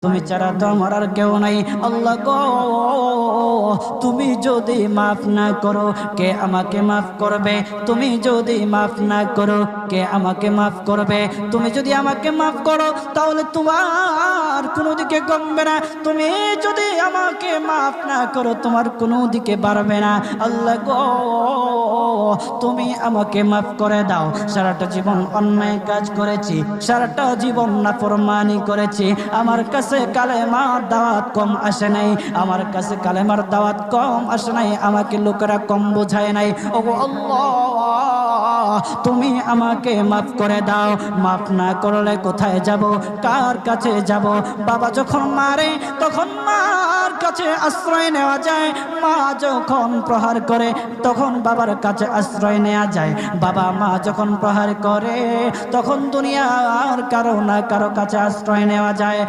তুমি ছাড়া তো আমার আর কেউ নাই। আল্লাহ গো, তুমি যদি মাফ না করো কে আমাকে মাফ করবে? তুমি যদি মাফ না করো কে আমাকে মাফ করবে? তুমি যদি আমাকে মাফ করো তাহলে তোমার কোনো দিকে কমবে না, তুমি যদি আমাকে মাফ না করো তোমার কোনো দিকে বাড়বে না। আল্লাহ গো, তুমি আমাকে মাফ করে দাও। সারাটা জীবন অন্যায় কাজ করেছি, সারাটা জীবন নাফরমানি করেছি, আমার কাছে কালেমার দাওয়াত কম আসে নাই, আমার কাছে কালেমার দাওয়াত কম আসে নাই, আমাকে লোকেরা কম বোঝায় নাই। ওগো আল্লাহ, তুমি আমাকে মাফ করে দাও। মাফ না করলে কোথায় যাব, কার কাছে যাব? বাবা যখন মারে তখন মার কাছে আশ্রয় নেওয়া যায়, মা যখন প্রহার করে তখন বাবার কাছে আশ্রয় নেওয়া যায়, বাবা মা যখন প্রহার করে তখন দুনিয়ার কারো না কারো কাছে আশ্রয় নেওয়া যায়।